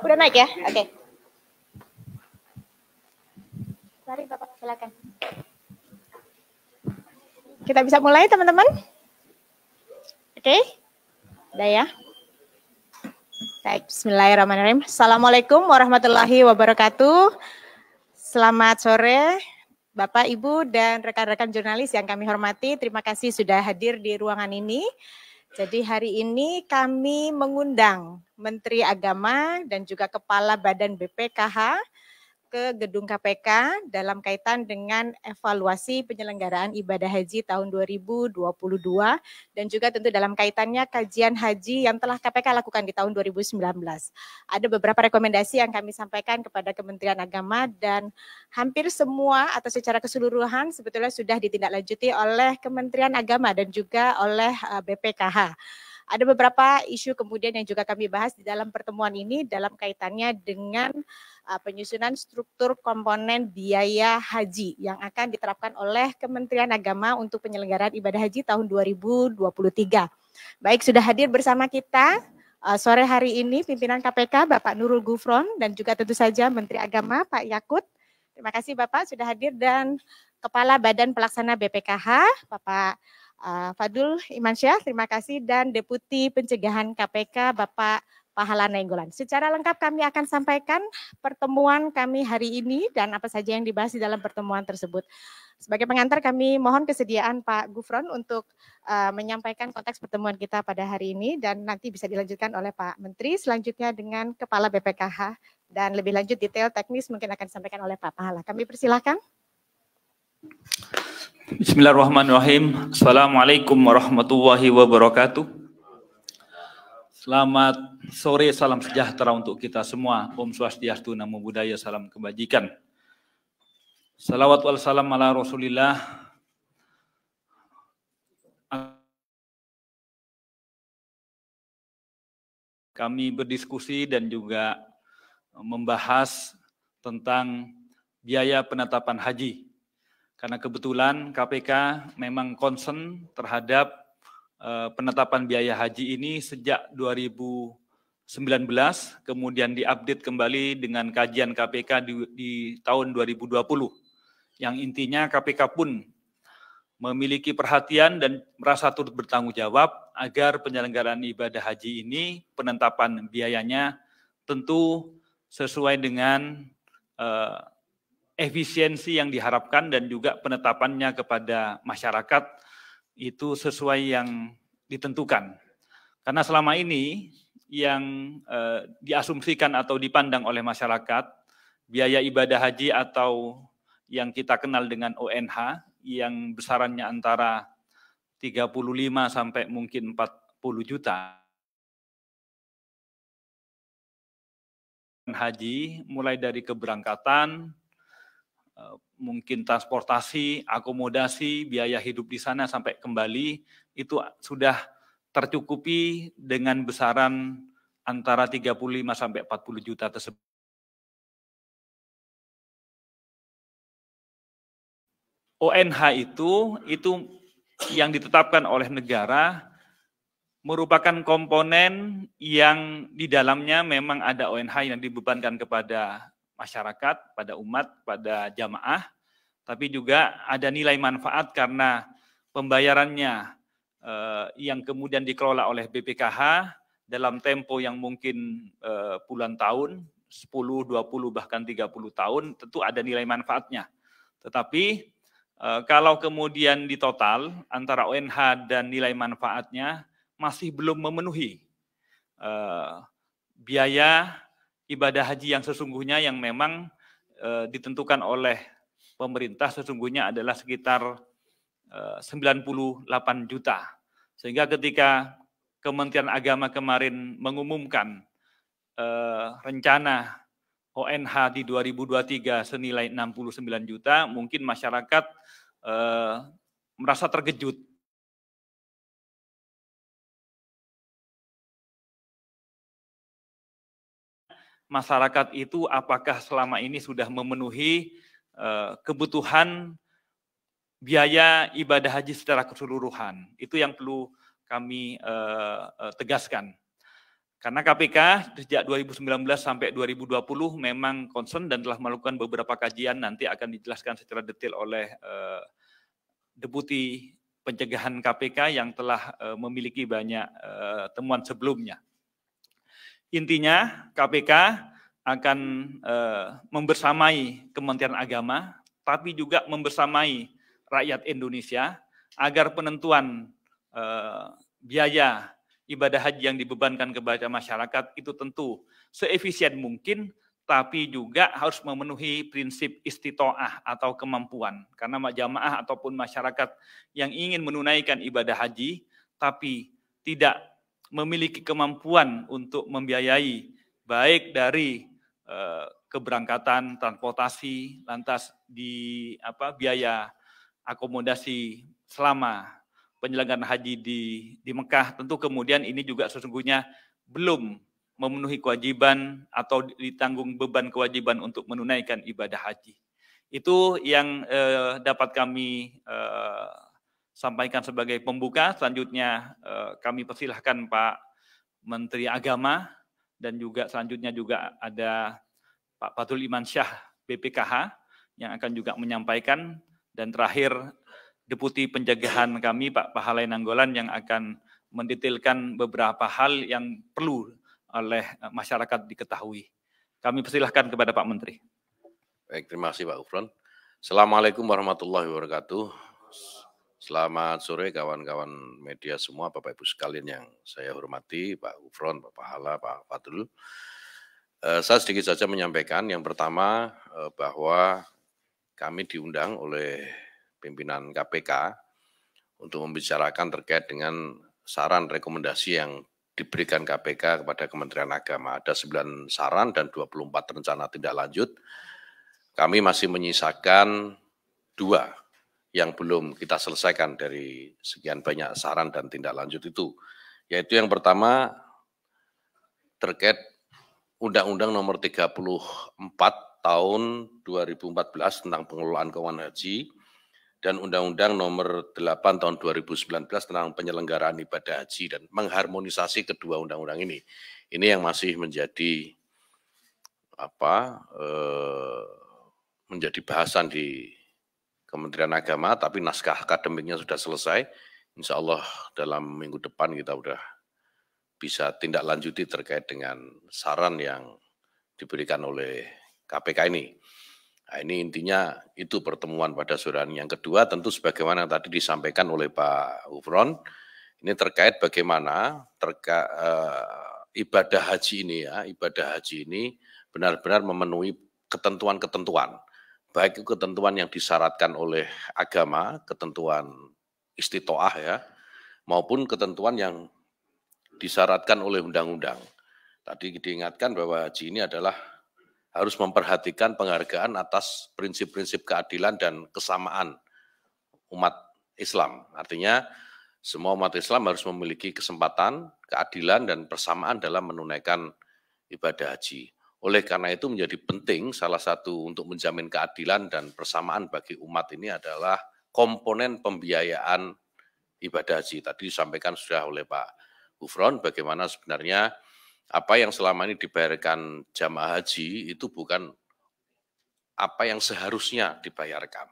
Udah naik ya? Oke. Mari Bapak, silakan. Kita bisa mulai teman-teman? Oke? Udah ya? Baik, bismillahirrahmanirrahim. Assalamualaikum warahmatullahi wabarakatuh. Selamat sore Bapak, Ibu, dan rekan-rekan jurnalis yang kami hormati. Terima kasih sudah hadir di ruangan ini. Jadi hari ini kami mengundang Menteri Agama dan juga Kepala Badan BPKH ke gedung KPK dalam kaitan dengan evaluasi penyelenggaraan ibadah haji tahun 2022 dan juga tentu dalam kaitannya kajian haji yang telah KPK lakukan di tahun 2019. Ada beberapa rekomendasi yang kami sampaikan kepada Kementerian Agama dan hampir semua atau secara keseluruhan sebetulnya sudah ditindaklanjuti oleh Kementerian Agama dan juga oleh BPKH. Ada beberapa isu kemudian yang juga kami bahas di dalam pertemuan ini dalam kaitannya dengan penyusunan struktur komponen biaya haji yang akan diterapkan oleh Kementerian Agama untuk penyelenggaraan ibadah haji tahun 2023. Baik, sudah hadir bersama kita sore hari ini pimpinan KPK Bapak Nurul Gufron dan juga tentu saja Menteri Agama Pak Yakut. Terima kasih Bapak sudah hadir dan Kepala Badan Pelaksana BPKH Bapak Fadul Imansyah, terima kasih, dan Deputi Pencegahan KPK Bapak Pahala Nainggolan. Secara lengkap kami akan sampaikan pertemuan kami hari ini dan apa saja yang dibahas di dalam pertemuan tersebut. Sebagai pengantar kami mohon kesediaan Pak Gufron untuk menyampaikan konteks pertemuan kita pada hari ini dan nanti bisa dilanjutkan oleh Pak Menteri selanjutnya dengan Kepala BPKH dan lebih lanjut detail teknis mungkin akan disampaikan oleh Pak Pahala. Kami persilahkan. Bismillahirrahmanirrahim. Assalamualaikum warahmatullahi wabarakatuh. Selamat sore, salam sejahtera untuk kita semua. Om Swastiastu, Namo Buddhaya, salam kebajikan. Salawat wal salam ala Rasulillah. Kami berdiskusi dan juga membahas tentang biaya penetapan haji. Karena kebetulan KPK memang concern terhadap penetapan biaya haji ini sejak 2019, kemudian diupdate kembali dengan kajian KPK di tahun 2020. Yang intinya KPK pun memiliki perhatian dan merasa turut bertanggung jawab agar penyelenggaraan ibadah haji ini, penetapan biayanya tentu sesuai dengan efisiensi yang diharapkan dan juga penetapannya kepada masyarakat itu sesuai yang ditentukan. Karena selama ini yang diasumsikan atau dipandang oleh masyarakat, biaya ibadah haji atau yang kita kenal dengan ONH yang besarannya antara 35 sampai mungkin 40 juta. Haji mulai dari keberangkatan, mungkin transportasi, akomodasi, biaya hidup di sana sampai kembali itu sudah tercukupi dengan besaran antara 35 sampai 40 juta tersebut. ONH itu yang ditetapkan oleh negara merupakan komponen yang di dalamnya memang ada ONH yang dibebankan kepada masyarakat, pada umat, pada jamaah, tapi juga ada nilai manfaat karena pembayarannya yang kemudian dikelola oleh BPKH dalam tempo yang mungkin puluhan tahun, 10, 20, bahkan 30 tahun, tentu ada nilai manfaatnya. Tetapi kalau kemudian ditotal antara ONH dan nilai manfaatnya masih belum memenuhi biaya ibadah haji yang sesungguhnya yang memang ditentukan oleh pemerintah sesungguhnya adalah sekitar 98 juta. Sehingga ketika Kementerian Agama kemarin mengumumkan rencana ONH di 2023 senilai 69 juta, mungkin masyarakat merasa terkejut. Masyarakat itu apakah selama ini sudah memenuhi kebutuhan biaya ibadah haji secara keseluruhan. Itu yang perlu kami tegaskan. Karena KPK sejak 2019 sampai 2020 memang concern dan telah melakukan beberapa kajian, nanti akan dijelaskan secara detail oleh Deputi Pencegahan KPK yang telah memiliki banyak temuan sebelumnya. Intinya KPK akan membersamai Kementerian Agama, tapi juga membersamai rakyat Indonesia agar penentuan biaya ibadah haji yang dibebankan kepada masyarakat itu tentu seefisien mungkin, tapi juga harus memenuhi prinsip istitoah atau kemampuan. Karena jamaah ataupun masyarakat yang ingin menunaikan ibadah haji, tapi tidak memiliki kemampuan untuk membiayai, baik dari keberangkatan, transportasi, lantas di biaya akomodasi selama penyelenggaraan haji di Mekah, tentu kemudian ini juga sesungguhnya belum memenuhi kewajiban atau ditanggung beban kewajiban untuk menunaikan ibadah haji. Itu yang dapat kami sampaikan sebagai pembuka. Selanjutnya kami persilahkan Pak Menteri Agama, dan juga selanjutnya juga ada Pak Fatul Iman Syah BPKH yang akan juga menyampaikan, dan terakhir Deputi Pencegahan kami, Pak Pahalai Nanggolan, yang akan mendetailkan beberapa hal yang perlu oleh masyarakat diketahui. Kami persilahkan kepada Pak Menteri. Baik, terima kasih Pak Gufron. Assalamualaikum warahmatullahi wabarakatuh. Selamat sore kawan-kawan media semua, Bapak Ibu sekalian yang saya hormati, Pak Gufron, Pak Pahala, Pak Fatul. Saya sedikit saja menyampaikan, yang pertama bahwa kami diundang oleh pimpinan KPK untuk membicarakan terkait dengan saran rekomendasi yang diberikan KPK kepada Kementerian Agama. Ada 9 saran dan 24 rencana tindak lanjut. Kami masih menyisakan 2 yang belum kita selesaikan dari sekian banyak saran dan tindak lanjut itu. Yaitu yang pertama terkait Undang-Undang Nomor 34 Tahun 2014 tentang pengelolaan keuangan haji, dan Undang-Undang Nomor 8 Tahun 2019 tentang penyelenggaraan ibadah haji, dan mengharmonisasi kedua undang-undang ini. Ini yang masih menjadi menjadi bahasan di Kementerian Agama, tapi naskah akademiknya sudah selesai. Insya Allah dalam minggu depan kita sudah bisa tindak lanjuti terkait dengan saran yang diberikan oleh KPK ini. Nah, ini intinya itu pertemuan pada sore hari. Yang kedua tentu sebagaimana tadi disampaikan oleh Pak Gufron, ini terkait bagaimana ibadah haji ini benar-benar memenuhi ketentuan-ketentuan, baik itu ketentuan yang disyaratkan oleh agama, ketentuan istitoah ya, maupun ketentuan yang disyaratkan oleh undang-undang. Tadi diingatkan bahwa haji ini adalah harus memperhatikan penghargaan atas prinsip-prinsip keadilan dan kesamaan umat Islam. Artinya semua umat Islam harus memiliki kesempatan, keadilan, dan persamaan dalam menunaikan ibadah haji. Oleh karena itu menjadi penting salah satu untuk menjamin keadilan dan persamaan bagi umat ini adalah komponen pembiayaan ibadah haji. Tadi disampaikan sudah oleh Pak Gufron bagaimana sebenarnya apa yang selama ini dibayarkan jamaah haji itu bukan apa yang seharusnya dibayarkan.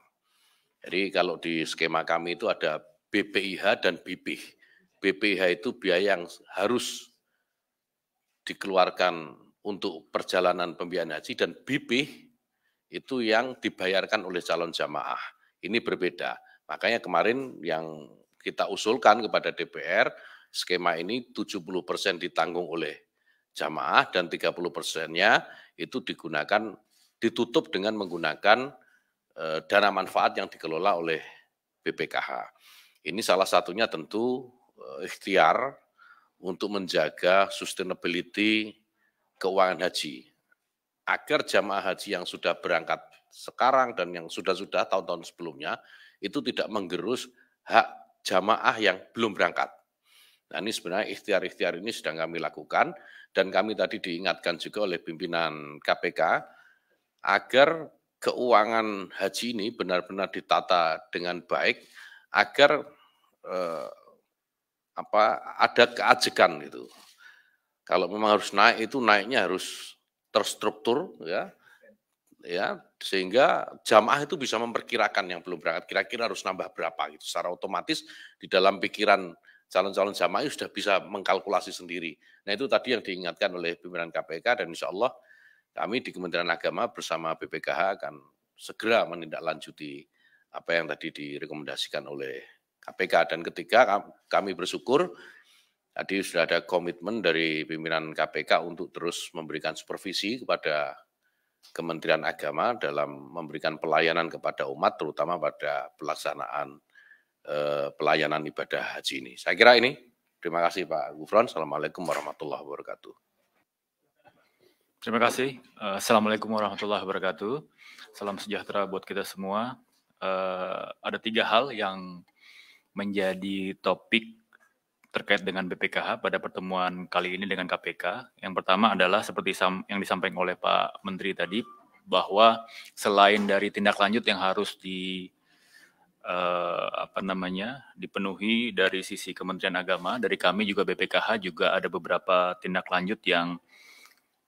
Jadi kalau di skema kami itu ada BPIH dan BPIH. BPIH itu biaya yang harus dikeluarkan untuk perjalanan pembiayaan haji, dan BPIH itu yang dibayarkan oleh calon jamaah. Ini berbeda. Makanya kemarin yang kita usulkan kepada DPR, skema ini 70% ditanggung oleh jamaah dan 30%-nya itu ditutup dengan menggunakan dana manfaat yang dikelola oleh BPKH. Ini salah satunya tentu ikhtiar untuk menjaga sustainability keuangan haji, agar jamaah haji yang sudah berangkat sekarang dan yang sudah tahun-tahun sebelumnya itu tidak menggerus hak jamaah yang belum berangkat. Nah, ini sebenarnya ikhtiar-ikhtiar ini sedang kami lakukan, dan kami tadi diingatkan juga oleh pimpinan KPK agar keuangan haji ini benar-benar ditata dengan baik, agar ada keajekan gitu. Kalau memang harus naik itu naiknya harus terstruktur ya, sehingga jamaah itu bisa memperkirakan yang belum berangkat kira-kira harus nambah berapa gitu. Secara otomatis di dalam pikiran calon-calon jamaah sudah bisa mengkalkulasi sendiri. Nah itu tadi yang diingatkan oleh pimpinan KPK dan insya Allah kami di Kementerian Agama bersama BPKH akan segera menindaklanjuti apa yang tadi direkomendasikan oleh KPK. Dan ketiga, kami bersyukur tadi sudah ada komitmen dari pimpinan KPK untuk terus memberikan supervisi kepada Kementerian Agama dalam memberikan pelayanan kepada umat, terutama pada pelaksanaan pelayanan ibadah haji ini. Saya kira ini. Terima kasih Pak Gufron. Assalamualaikum warahmatullahi wabarakatuh. Terima kasih. Assalamualaikum warahmatullahi wabarakatuh. Salam sejahtera buat kita semua. Ada 3 hal yang menjadi topik terkait dengan BPKH pada pertemuan kali ini dengan KPK. Yang pertama adalah seperti yang disampaikan oleh Pak Menteri tadi, bahwa selain dari tindak lanjut yang harus dipenuhi dari sisi Kementerian Agama, dari kami juga BPKH juga ada beberapa tindak lanjut yang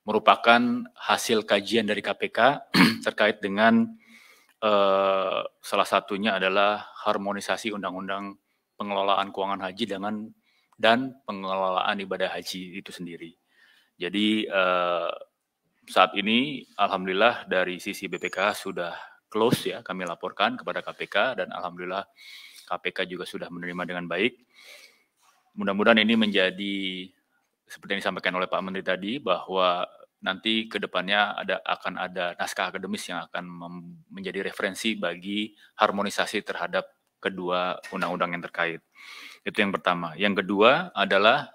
merupakan hasil kajian dari KPK terkait dengan salah satunya adalah harmonisasi undang-undang pengelolaan keuangan haji dan pengelolaan ibadah haji itu sendiri. Jadi saat ini alhamdulillah dari sisi BPKH sudah close ya, kami laporkan kepada KPK dan alhamdulillah KPK juga sudah menerima dengan baik. Mudah-mudahan ini menjadi seperti yang disampaikan oleh Pak Menteri tadi, bahwa nanti ke depannya akan ada naskah akademis yang akan menjadi referensi bagi harmonisasi terhadap kedua undang-undang yang terkait. Itu yang pertama. Yang kedua adalah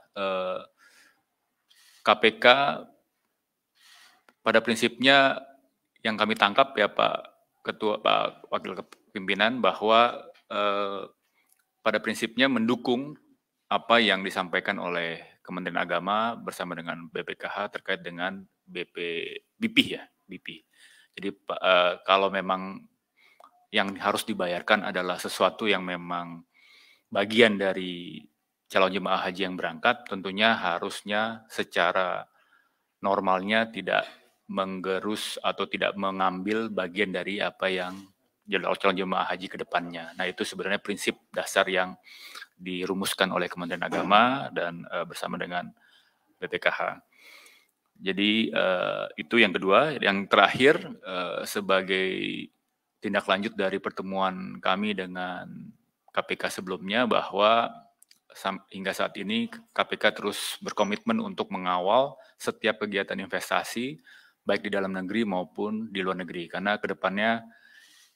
KPK pada prinsipnya yang kami tangkap ya Pak Wakil Pimpinan, bahwa pada prinsipnya mendukung apa yang disampaikan oleh Kementerian Agama bersama dengan BPKH terkait dengan BP ya. Jadi kalau memang yang harus dibayarkan adalah sesuatu yang memang bagian dari calon jemaah haji yang berangkat, tentunya harusnya secara normalnya tidak menggerus atau tidak mengambil bagian dari apa yang calon jemaah haji ke depannya. Nah itu sebenarnya prinsip dasar yang dirumuskan oleh Kementerian Agama dan bersama dengan BPKH. Jadi itu yang kedua. Yang terakhir sebagai tindak lanjut dari pertemuan kami dengan KPK sebelumnya, bahwa hingga saat ini KPK terus berkomitmen untuk mengawal setiap kegiatan investasi baik di dalam negeri maupun di luar negeri, karena kedepannya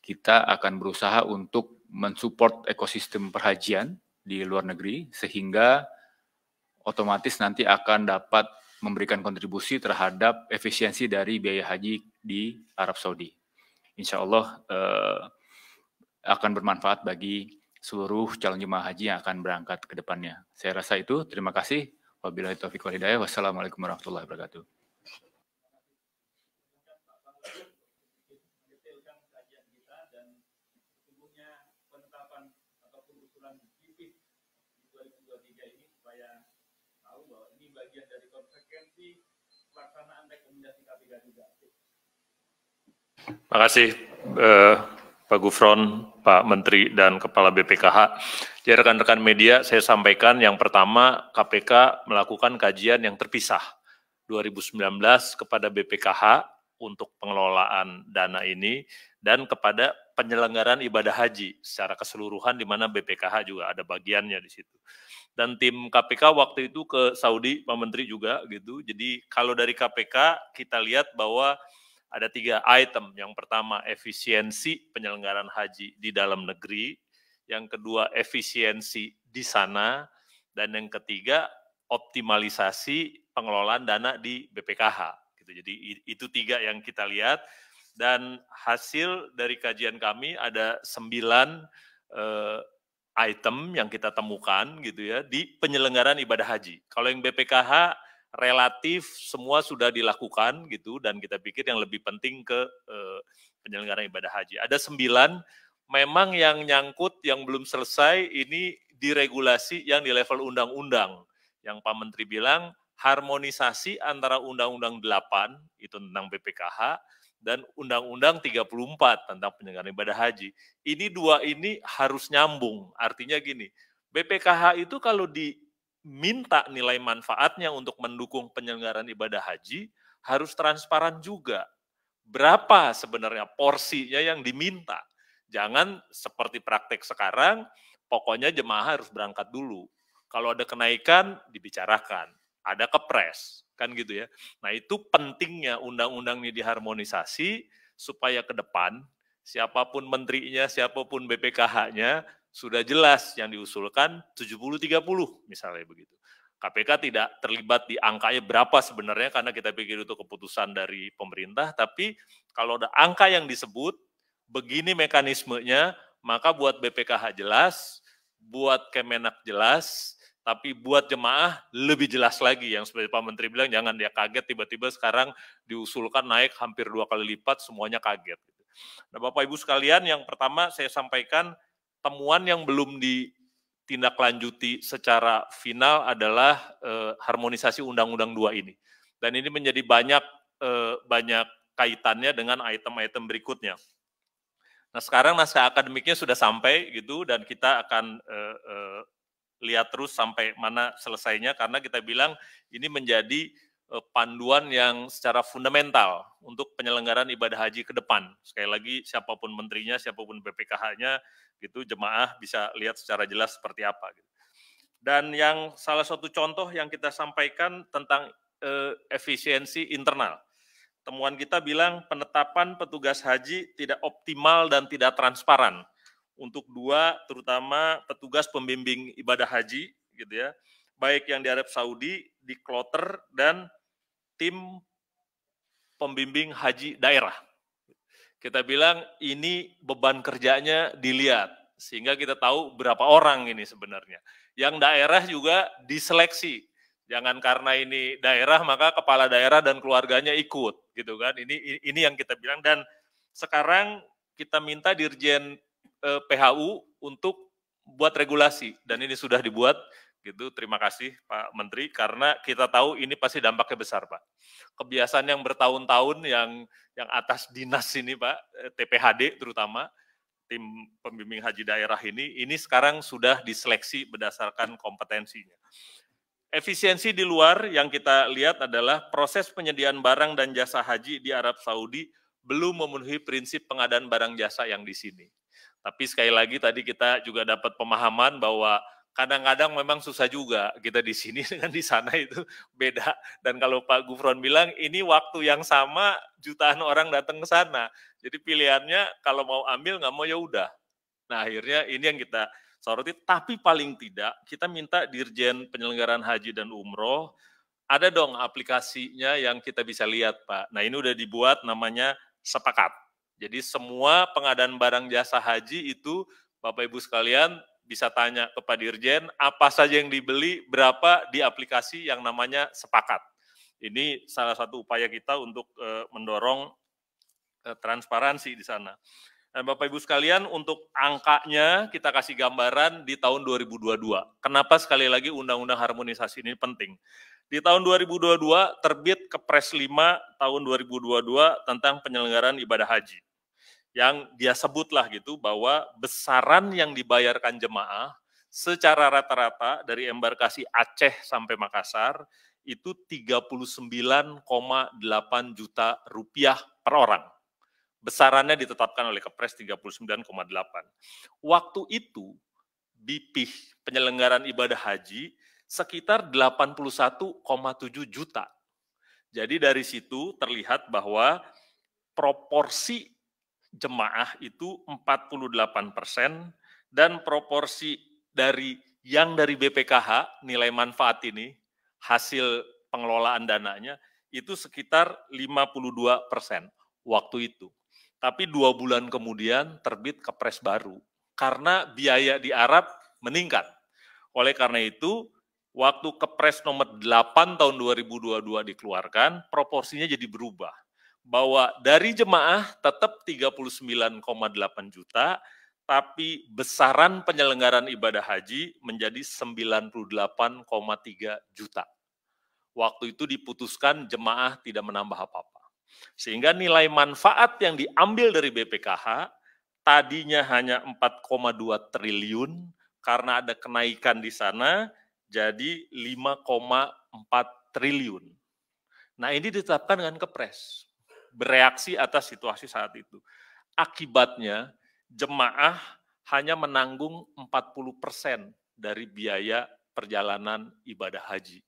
kita akan berusaha untuk mensupport ekosistem perhajian di luar negeri sehingga otomatis nanti akan dapat memberikan kontribusi terhadap efisiensi dari biaya haji di Arab Saudi. Insya Allah akan bermanfaat bagi seluruh calon jemaah haji yang akan berangkat ke depannya. Saya rasa itu. Terima kasih. Wabillahi taufiq wal hidayah. Wassalamualaikum warahmatullahi wabarakatuh. Terima kasih Pak Gufron, Pak Menteri, dan Kepala BPKH. Jadi rekan-rekan media, saya sampaikan yang pertama, KPK melakukan kajian yang terpisah 2019 kepada BPKH untuk pengelolaan dana ini dan kepada penyelenggaraan ibadah haji secara keseluruhan, di mana BPKH juga ada bagiannya di situ. Dan tim KPK waktu itu ke Saudi, Pak Menteri juga gitu. Jadi kalau dari KPK kita lihat bahwa ada 3 item. Yang pertama efisiensi penyelenggaraan haji di dalam negeri, yang kedua efisiensi di sana, dan yang ketiga optimalisasi pengelolaan dana di BPKH. Gitu. Jadi itu 3 yang kita lihat, dan hasil dari kajian kami ada 9 item yang kita temukan gitu ya di penyelenggaraan ibadah haji. Kalau yang BPKH relatif semua sudah dilakukan gitu, dan kita pikir yang lebih penting ke penyelenggaraan ibadah haji. Ada 9 memang yang nyangkut yang belum selesai, ini diregulasi yang di level undang-undang. Yang Pak Menteri bilang harmonisasi antara Undang-Undang 8 itu tentang BPKH dan Undang-Undang 34 tentang penyelenggaraan ibadah haji. Ini dua ini harus nyambung. Artinya gini, BPKH itu kalau diminta nilai manfaatnya untuk mendukung penyelenggaraan ibadah haji, harus transparan juga. Berapa sebenarnya porsinya yang diminta. Jangan seperti praktek sekarang, pokoknya jemaah harus berangkat dulu. Kalau ada kenaikan, dibicarakan. Ada kepres, kan gitu ya. Nah itu pentingnya undang-undang ini diharmonisasi, supaya ke depan, siapapun menterinya, siapapun BPKH-nya, sudah jelas yang diusulkan 70-30 misalnya begitu. KPK tidak terlibat di angkanya berapa sebenarnya, karena kita pikir itu keputusan dari pemerintah, tapi kalau ada angka yang disebut, begini mekanismenya, maka buat BPKH jelas, buat Kemenak jelas, tapi buat jemaah lebih jelas lagi, yang seperti Pak Menteri bilang, jangan dia kaget tiba-tiba sekarang diusulkan naik hampir 2 kali lipat, semuanya kaget. Nah Bapak Ibu sekalian, yang pertama saya sampaikan, temuan yang belum ditindaklanjuti secara final adalah harmonisasi Undang-Undang 2 ini. Dan ini menjadi banyak kaitannya dengan item-item berikutnya. Nah sekarang naskah akademiknya sudah sampai gitu, dan kita akan lihat terus sampai mana selesainya, karena kita bilang ini menjadi panduan yang secara fundamental untuk penyelenggaraan ibadah haji ke depan. Sekali lagi, siapapun menterinya, siapapun BPKH-nya, gitu, jemaah bisa lihat secara jelas seperti apa. Gitu. Dan yang salah satu contoh yang kita sampaikan tentang efisiensi internal. Temuan kita bilang penetapan petugas haji tidak optimal dan tidak transparan. Untuk dua, terutama petugas pembimbing ibadah haji, gitu ya, baik yang di Arab Saudi, di Kloter, dan tim pembimbing haji daerah. Kita bilang ini beban kerjanya dilihat, sehingga kita tahu berapa orang ini sebenarnya. Yang daerah juga diseleksi, jangan karena ini daerah maka kepala daerah dan keluarganya ikut, gitu kan? Ini yang kita bilang, dan sekarang kita minta Dirjen PHU untuk buat regulasi, dan ini sudah dibuat, gitu. Terima kasih Pak Menteri, karena kita tahu ini pasti dampaknya besar, Pak. Kebiasaan yang bertahun-tahun yang atas dinas ini, Pak, TPHD terutama, tim pembimbing haji daerah ini sekarang sudah diseleksi berdasarkan kompetensinya. Efisiensi di luar yang kita lihat adalah proses penyediaan barang dan jasa haji di Arab Saudi belum memenuhi prinsip pengadaan barang jasa yang di sini. Tapi sekali lagi tadi kita juga dapat pemahaman bahwa kadang-kadang memang susah juga kita di sini dengan di sana itu beda. Dan kalau Pak Gufron bilang ini waktu yang sama jutaan orang datang ke sana. Jadi pilihannya kalau mau ambil nggak mau ya udah. Nah akhirnya ini yang kita soroti. Tapi paling tidak kita minta Dirjen Penyelenggaraan Haji dan Umroh ada dong aplikasinya yang kita bisa lihat Pak. Nah ini udah dibuat namanya Sepakat. Jadi semua pengadaan barang jasa haji itu Bapak Ibu sekalian bisa tanya ke Pak Dirjen apa saja yang dibeli, berapa di aplikasi yang namanya Sepakat. Ini salah satu upaya kita untuk mendorong transparansi di sana. Dan Bapak Ibu sekalian, untuk angkanya kita kasih gambaran di tahun 2022. Kenapa sekali lagi Undang-Undang Harmonisasi ini penting? Di tahun 2022 terbit Kepres 5 tahun 2022 tentang penyelenggaraan ibadah haji. Yang dia sebutlah gitu bahwa besaran yang dibayarkan jemaah secara rata-rata dari embarkasi Aceh sampai Makassar itu 39,8 juta rupiah per orang. Besarannya ditetapkan oleh Kepres 39,8. Waktu itu BPIH penyelenggaraan ibadah haji sekitar 81,7 juta. Jadi dari situ terlihat bahwa proporsi jemaah itu 48% dan proporsi dari BPKH nilai manfaat ini hasil pengelolaan dananya itu sekitar 52% waktu itu. Tapi 2 bulan kemudian terbit Kepres baru karena biaya di Arab meningkat. Oleh karena itu waktu Kepres nomor 8 tahun 2022 dikeluarkan proporsinya jadi berubah. Bahwa dari jemaah tetap 39,8 juta, tapi besaran penyelenggaraan ibadah haji menjadi 98,3 juta. waktu itu diputuskan jemaah tidak menambah apa-apa. Sehingga nilai manfaat yang diambil dari BPKH tadinya hanya 4,2 triliun, karena ada kenaikan di sana jadi 5,4 triliun. Nah, ini ditetapkan dengan Kepres, bereaksi atas situasi saat itu. Akibatnya jemaah hanya menanggung 40% dari biaya perjalanan ibadah haji.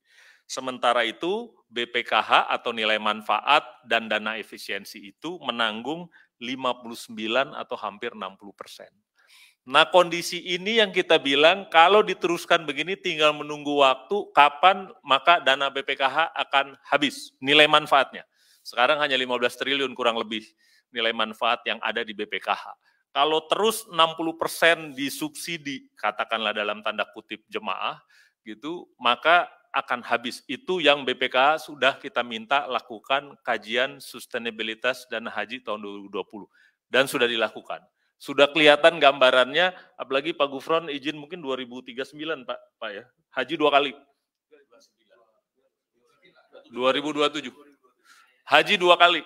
Sementara itu BPKH atau nilai manfaat dan dana efisiensi itu menanggung 59 atau hampir 60%. Nah, kondisi ini yang kita bilang kalau diteruskan begini tinggal menunggu waktu kapan maka dana BPKH akan habis nilai manfaatnya. Sekarang hanya 15 triliun kurang lebih nilai manfaat yang ada di BPKH. Kalau terus 60% disubsidi, katakanlah dalam tanda kutip jemaah gitu, maka akan habis. Itu yang BPKH sudah kita minta lakukan kajian sustainabilitas dana haji tahun 2020 dan sudah dilakukan. Sudah kelihatan gambarannya, apalagi Pak Gufron izin mungkin 2039 Pak ya, haji 2 kali. 2027. Haji 2 kali.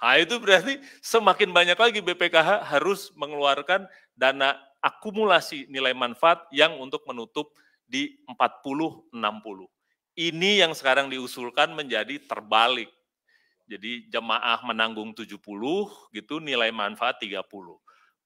Nah, itu berarti semakin banyak lagi BPKH harus mengeluarkan dana akumulasi nilai manfaat yang untuk menutup di 40-60. Ini yang sekarang diusulkan menjadi terbalik. Jadi jemaah menanggung 70 gitu, nilai manfaat 30.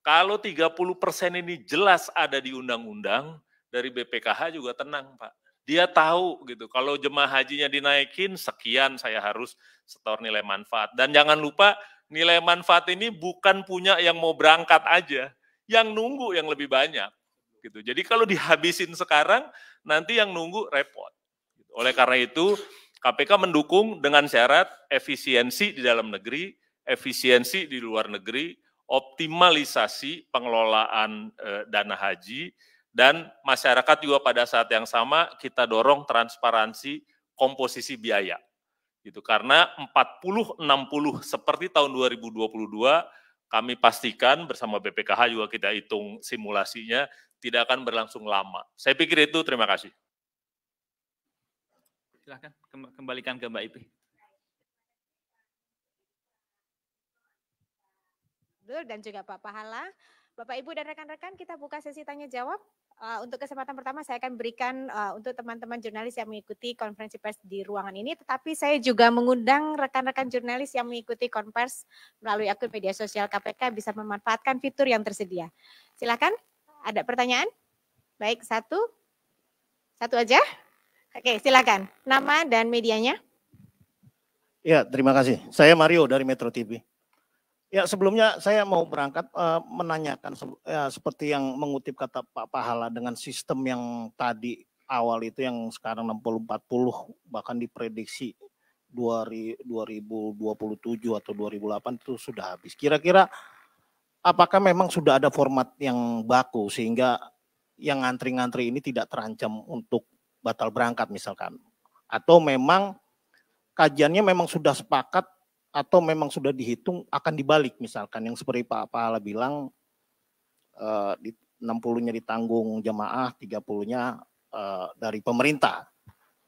Kalau 30% ini jelas ada di undang-undang, dari BPKH juga tenang, Pak. Dia tahu gitu, kalau jemaah hajinya dinaikin, sekian saya harus setor nilai manfaat. Dan jangan lupa, nilai manfaat ini bukan punya yang mau berangkat aja, yang nunggu yang lebih banyak. Gitu. Jadi kalau dihabisin sekarang, nanti yang nunggu repot. Oleh karena itu, KPK mendukung dengan syarat efisiensi di dalam negeri, efisiensi di luar negeri, optimalisasi pengelolaan dana haji, dan masyarakat juga pada saat yang sama kita dorong transparansi komposisi biaya. Gitu. Karena 40-60 seperti tahun 2022, kami pastikan bersama BPKH juga kita hitung simulasinya, tidak akan berlangsung lama. Saya pikir itu, terima kasih. Silahkan kembalikan ke Mbak Ipi. Dan juga Pak Pahala. Bapak, Ibu, dan rekan-rekan, kita buka sesi tanya jawab. Untuk kesempatan pertama saya akan berikan untuk teman-teman jurnalis yang mengikuti konferensi pers di ruangan ini, tetapi saya juga mengundang rekan-rekan jurnalis yang mengikuti konvers melalui akun media sosial KPK bisa memanfaatkan fitur yang tersedia. Silakan, ada pertanyaan? Baik, satu aja. Oke, silakan. Nama dan medianya. Ya, terima kasih. Saya Mario dari Metro TV. Ya, sebelumnya saya mau berangkat menanyakan seperti yang mengutip kata Pak Pahala dengan sistem yang tadi awal itu yang sekarang 60-40 bahkan diprediksi 2027 atau 2008 itu sudah habis. Kira-kira apakah memang sudah ada format yang baku sehingga yang ngantri-ngantri ini tidak terancam untuk batal berangkat misalkan? Atau memang kajiannya memang sudah sepakat atau memang sudah dihitung akan dibalik misalkan yang seperti Pak Pahala bilang 60-nya ditanggung jamaah, 30-nya dari pemerintah.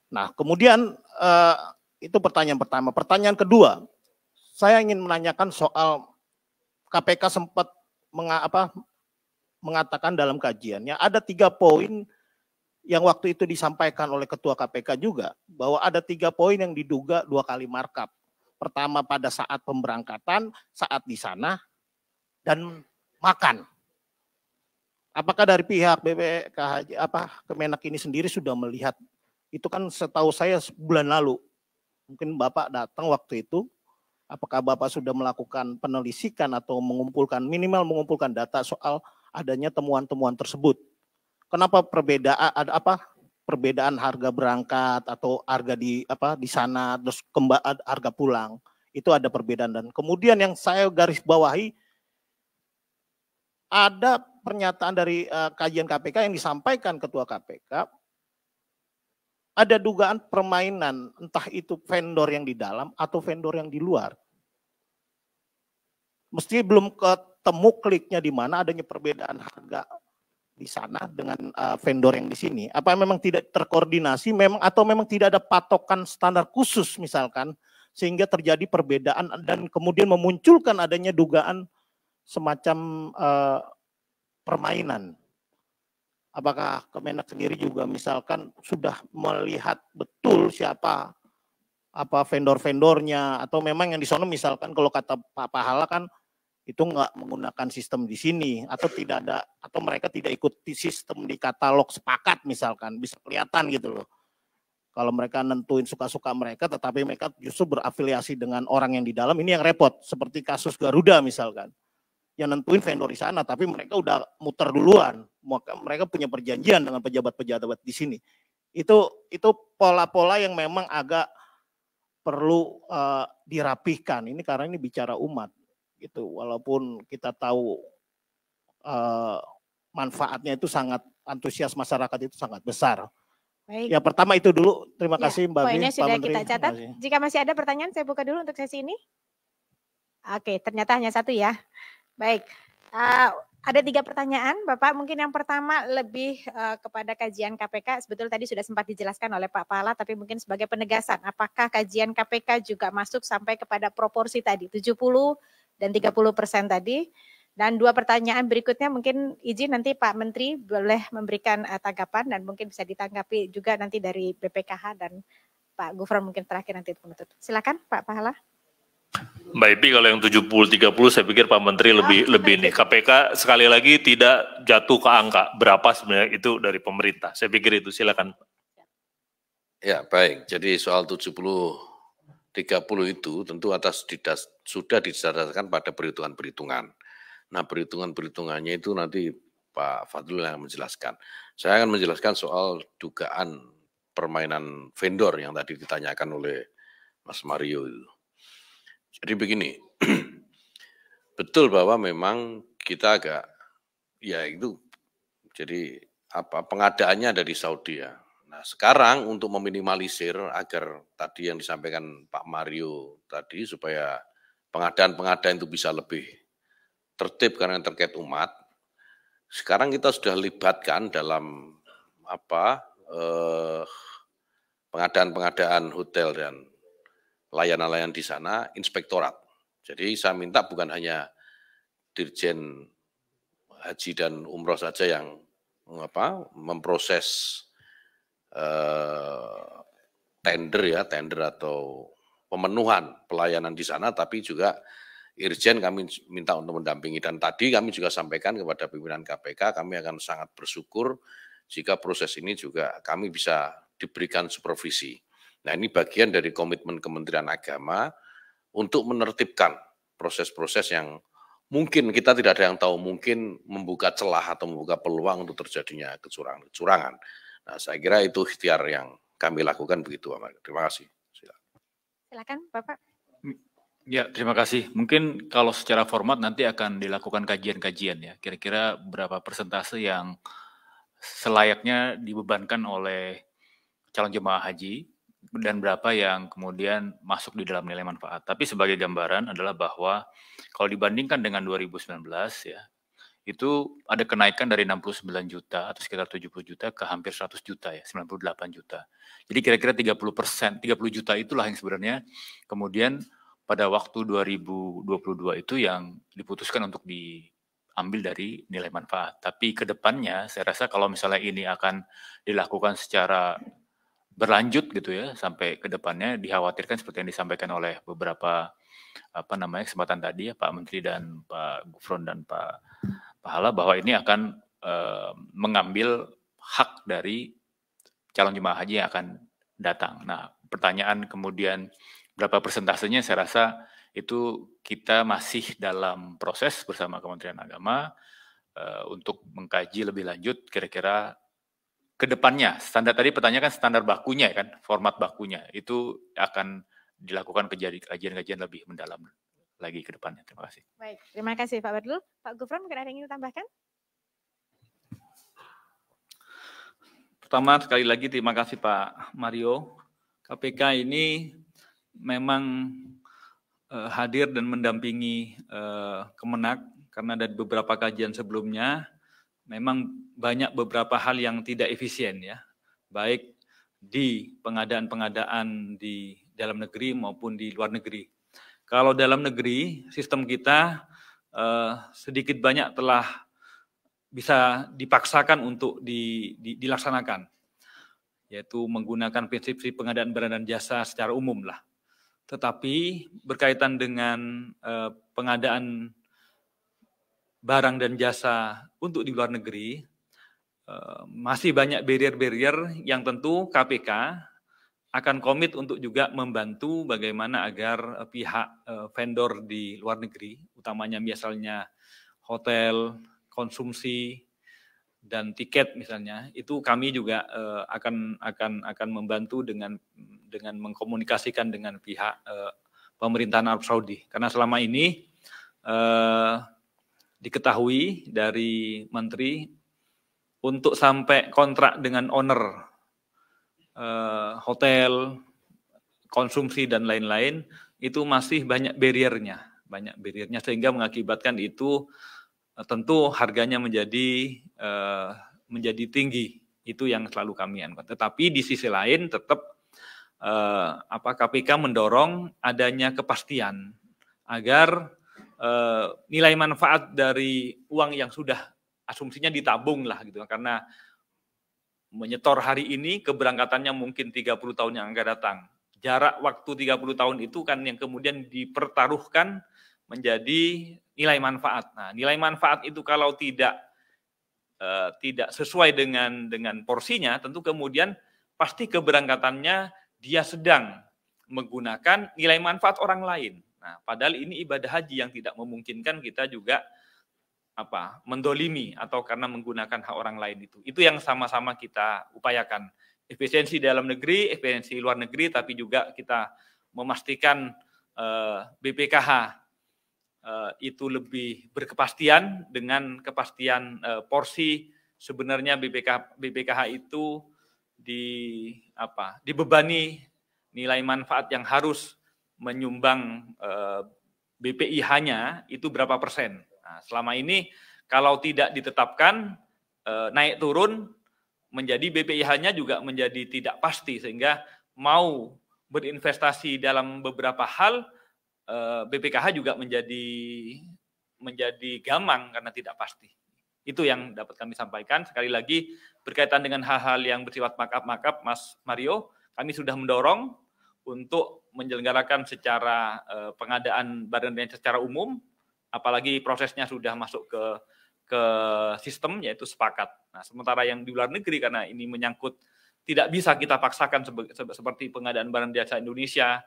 Nah, kemudian itu pertanyaan pertama. Pertanyaan kedua, saya ingin menanyakan soal KPK sempat mengatakan dalam kajiannya ada 3 poin yang waktu itu disampaikan oleh Ketua KPK juga bahwa ada 3 poin yang diduga 2 kali markup. Pertama pada saat pemberangkatan, saat di sana, dan makan. Apakah dari pihak BPKH Kemenak ini sendiri sudah melihat? Itu kan setahu saya bulan lalu. Mungkin Bapak datang waktu itu. Apakah Bapak sudah melakukan penelitian atau minimal mengumpulkan data soal adanya temuan-temuan tersebut? Kenapa perbedaan harga berangkat atau harga di sana terus harga pulang itu ada perbedaan. Dan kemudian yang saya garis bawahi ada pernyataan dari kajian KPK yang disampaikan Ketua KPK ada dugaan permainan entah itu vendor yang di dalam atau vendor yang di luar. Mesti belum ketemu kliknya di mana adanya perbedaan harga di sana dengan vendor yang di sini? Apa memang tidak terkoordinasi atau memang tidak ada patokan standar khusus misalkan sehingga terjadi perbedaan dan kemudian memunculkan adanya dugaan semacam permainan? Apakah Kemenak sendiri juga misalkan sudah melihat betul siapa vendor-vendornya, atau memang yang di sana misalkan kalau kata Pak Pahala kan itu nggak menggunakan sistem di sini, atau tidak ada, atau mereka tidak ikuti sistem di katalog sepakat misalkan, bisa kelihatan gitu loh. Kalau mereka nentuin suka-suka mereka, tetapi mereka justru berafiliasi dengan orang yang di dalam, ini yang repot. Seperti kasus Garuda misalkan, yang nentuin vendor di sana, tapi mereka udah muter duluan. Mereka punya perjanjian dengan pejabat-pejabat di sini. Itu pola-pola yang memang agak perlu dirapihkan. Ini karena ini bicara umat. Gitu, walaupun kita tahu manfaatnya itu sangat, antusias masyarakat itu sangat besar. Baik. Ya pertama itu dulu, terima kasih Mbak Poinnya sudah Menteri. kita catat. Jika masih ada pertanyaan saya buka dulu untuk sesi ini. Oke, ternyata hanya satu ya. Baik, ada 3 pertanyaan Bapak. Mungkin yang pertama lebih kepada kajian KPK. Sebetulnya tadi sudah sempat dijelaskan oleh Pak Pahala, tapi mungkin sebagai penegasan, apakah kajian KPK juga masuk sampai kepada proporsi tadi 70 dan 30% tadi. Dan 2 pertanyaan berikutnya mungkin izin nanti Pak Menteri boleh memberikan tanggapan dan mungkin bisa ditanggapi juga nanti dari BPKH dan Pak Gufron mungkin terakhir nanti penutup. Silakan Pak Pahala. Mbak Epi, kalau yang 70-30 saya pikir Pak Menteri lebih nih. KPK sekali lagi tidak jatuh ke angka berapa sebenarnya itu dari pemerintah. Saya pikir itu, silakan. Ya baik, jadi soal 70-30 itu tentu sudah didasarkan pada perhitungan-perhitungan. Nah perhitungan-perhitungannya itu nanti Pak Fadlul yang menjelaskan. Saya akan menjelaskan soal dugaan permainan vendor yang tadi ditanyakan oleh Mas Mario itu. Jadi begini, betul bahwa memang kita agak, ya itu, jadi pengadaannya ada di Saudi ya. Nah sekarang untuk meminimalisir agar tadi yang disampaikan Pak Mario tadi supaya pengadaan-pengadaan itu bisa lebih tertib karena yang terkait umat, sekarang kita sudah libatkan dalam pengadaan-pengadaan hotel dan layanan-layanan di sana, inspektorat. Jadi saya minta bukan hanya Dirjen Haji dan Umroh saja yang memproses tender atau pemenuhan pelayanan di sana, tapi juga Irjen kami minta untuk mendampingi. Dan tadi kami juga sampaikan kepada pimpinan KPK, kami akan sangat bersyukur jika proses ini juga kami bisa diberikan supervisi. Nah ini bagian dari komitmen Kementerian Agama untuk menertibkan proses-proses yang mungkin kita tidak ada yang tahu, mungkin membuka celah atau membuka peluang untuk terjadinya kecurangan. Nah saya kira itu ikhtiar yang kami lakukan begitu. Terima kasih. Silakan Bapak. Ya, terima kasih. Mungkin kalau secara format nanti akan dilakukan kajian-kajian ya. Kira-kira berapa persentase yang selayaknya dibebankan oleh calon jemaah haji dan berapa yang kemudian masuk di dalam nilai manfaat. Tapi sebagai gambaran adalah bahwa kalau dibandingkan dengan 2019 ya, itu ada kenaikan dari 69 juta atau sekitar 70 juta ke hampir 100 juta ya, 98 juta. Jadi kira-kira 30%, 30 juta itulah yang sebenarnya kemudian pada waktu 2022 itu yang diputuskan untuk diambil dari nilai manfaat. Tapi ke depannya saya rasa kalau misalnya ini akan dilakukan secara berlanjut gitu ya sampai ke depannya, dikhawatirkan seperti yang disampaikan oleh beberapa kesempatan tadi ya Pak Menteri dan Pak Gufron dan Pak Pahala bahwa ini akan mengambil hak dari calon jemaah haji yang akan datang. Nah, pertanyaan kemudian berapa persentasenya, saya rasa itu kita masih dalam proses bersama Kementerian Agama untuk mengkaji lebih lanjut kira-kira ke depannya. Standar tadi pertanyaan kan standar bakunya kan, format bakunya. Itu akan dilakukan kajian-kajian lebih mendalam lagi ke depannya. Terima kasih. Baik, terima kasih Pak Fadlul. Pak Gufron mungkin ada yang ingin ditambahkan? Pertama sekali lagi terima kasih Pak Mario. KPK ini memang hadir dan mendampingi Kemenak karena dari beberapa kajian sebelumnya memang banyak beberapa hal yang tidak efisien ya, baik di pengadaan-pengadaan di dalam negeri maupun di luar negeri. Kalau dalam negeri, sistem kita sedikit banyak telah bisa dipaksakan untuk dilaksanakan, yaitu menggunakan prinsip pengadaan barang dan jasa secara umum lah. Tetapi berkaitan dengan pengadaan barang dan jasa untuk di luar negeri, masih banyak barrier-barrier yang tentu KPK akan komit untuk juga membantu bagaimana agar pihak vendor di luar negeri, utamanya misalnya hotel, konsumsi, dan tiket misalnya, itu kami juga akan membantu dengan mengkomunikasikan dengan pihak pemerintahan Arab Saudi. Karena selama ini diketahui dari Menteri untuk sampai kontrak dengan owner hotel, konsumsi dan lain-lain itu masih banyak barriernya sehingga mengakibatkan itu tentu harganya menjadi tinggi. Itu yang selalu kami anggap. Tetapi di sisi lain tetap KPK mendorong adanya kepastian agar nilai manfaat dari uang yang sudah asumsinya ditabung lah gitu, karena menyetor hari ini keberangkatannya mungkin 30 tahun yang akan datang. Jarak waktu 30 tahun itu kan yang kemudian dipertaruhkan menjadi nilai manfaat. Nah, nilai manfaat itu kalau tidak sesuai dengan porsinya, tentu kemudian pasti keberangkatannya dia sedang menggunakan nilai manfaat orang lain. Nah, padahal ini ibadah haji yang tidak memungkinkan kita juga mendolimi atau karena menggunakan hak orang lain itu. Itu yang sama-sama kita upayakan. Efisiensi dalam negeri, efisiensi luar negeri, tapi juga kita memastikan BPKH itu lebih berkepastian dengan kepastian porsi. Sebenarnya BPKH itu dibebani nilai manfaat yang harus menyumbang BPIH-nya itu berapa persen. Nah, selama ini kalau tidak ditetapkan naik turun menjadi BPIH-nya juga menjadi tidak pasti, sehingga mau berinvestasi dalam beberapa hal BPKH juga menjadi gamang karena tidak pasti. Itu yang dapat kami sampaikan. Sekali lagi berkaitan dengan hal-hal yang bersifat markup, Mas Mario, kami sudah mendorong untuk menyelenggarakan secara pengadaan barang dan secara umum, apalagi prosesnya sudah masuk ke sistem yaitu sepakat. Nah, sementara yang di luar negeri karena ini menyangkut tidak bisa kita paksakan seperti pengadaan barang jasa Indonesia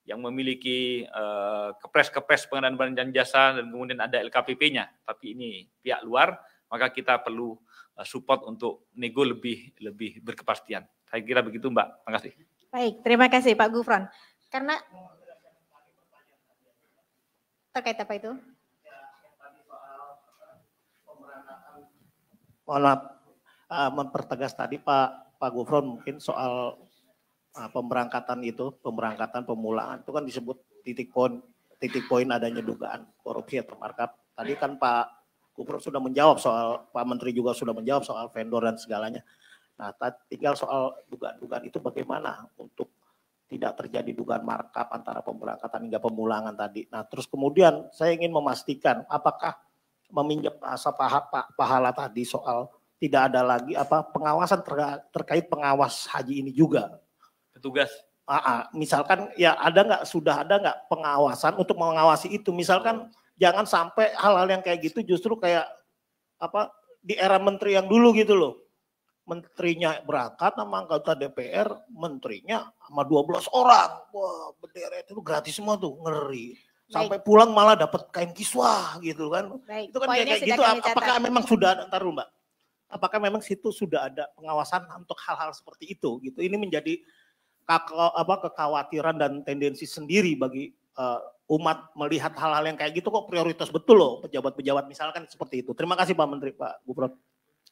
yang memiliki kepres pengadaan barang dan jasa dan kemudian ada LKPP-nya, tapi ini pihak luar, maka kita perlu support untuk nego lebih berkepastian. Saya kira begitu, Mbak. Terima kasih. Baik, terima kasih Pak Gufron. Karena terkait apa itu? Mohon maaf, mempertegas tadi Pak Gufron mungkin soal pemberangkatan pemulangan itu kan disebut titik poin adanya dugaan korupsi atau markup. Tadi kan Pak Gufron sudah menjawab soal, Pak Menteri juga sudah menjawab soal vendor dan segalanya. Nah, tinggal soal dugaan itu bagaimana untuk tidak terjadi dugaan markup antara pemberangkatan hingga pemulangan tadi. Nah, terus kemudian saya ingin memastikan apakah meminjam bahasa Pak Pahala tadi soal tidak ada lagi pengawasan terkait pengawas haji ini juga. Petugas. Misalkan ya sudah ada nggak pengawasan untuk mengawasi itu? Misalkan jangan sampai hal-hal yang kayak gitu justru kayak di era menteri yang dulu gitu loh. Menterinya berangkat sama anggota DPR, menterinya sama 12 orang. Wah, bendera itu gratis semua tuh, ngeri. Sampai pulang malah dapat kain kiswah gitu kan. Baik. Itu kan kayak gitu. Apakah memang sudah ada, ntar dulu Mbak. Apakah memang situ sudah ada pengawasan untuk hal-hal seperti itu gitu. Ini menjadi kekhawatiran dan tendensi sendiri bagi umat melihat hal-hal yang kayak gitu kok prioritas betul loh pejabat-pejabat misalkan seperti itu. Terima kasih Pak Menteri, Pak Gufron.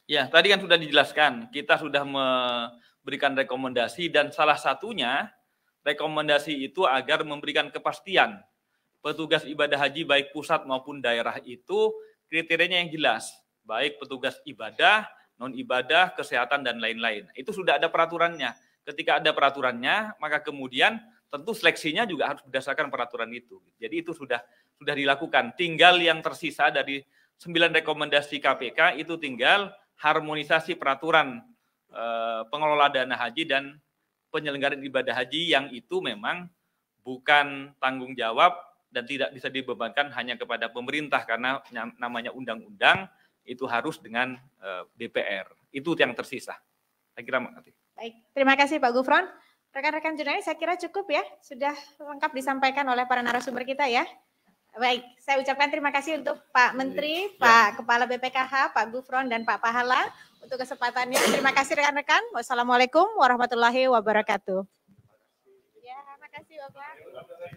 Ya, tadi kan sudah dijelaskan, kita sudah memberikan rekomendasi dan salah satunya rekomendasi itu agar memberikan kepastian petugas ibadah haji baik pusat maupun daerah itu kriterianya yang jelas. baik petugas ibadah, non-ibadah, kesehatan, dan lain-lain. Itu sudah ada peraturannya. Ketika ada peraturannya, maka kemudian tentu seleksinya juga harus berdasarkan peraturan itu. Jadi itu sudah dilakukan. Tinggal yang tersisa dari 9 rekomendasi KPK itu tinggal harmonisasi peraturan pengelola dana haji dan penyelenggaraan ibadah haji yang itu memang bukan tanggung jawab dan tidak bisa dibebankan hanya kepada pemerintah karena namanya undang-undang, itu harus dengan DPR. Itu yang tersisa. Saya kira mengerti. Baik, terima kasih Pak Gufron. Rekan-rekan jurnalis saya kira cukup ya, sudah lengkap disampaikan oleh para narasumber kita ya. Baik, saya ucapkan terima kasih untuk Pak Menteri, Pak Kepala BPKH, Pak Gufron, dan Pak Pahala untuk kesempatannya. Terima kasih rekan-rekan. Wassalamualaikum warahmatullahi wabarakatuh. Ya, terima kasih Bapak.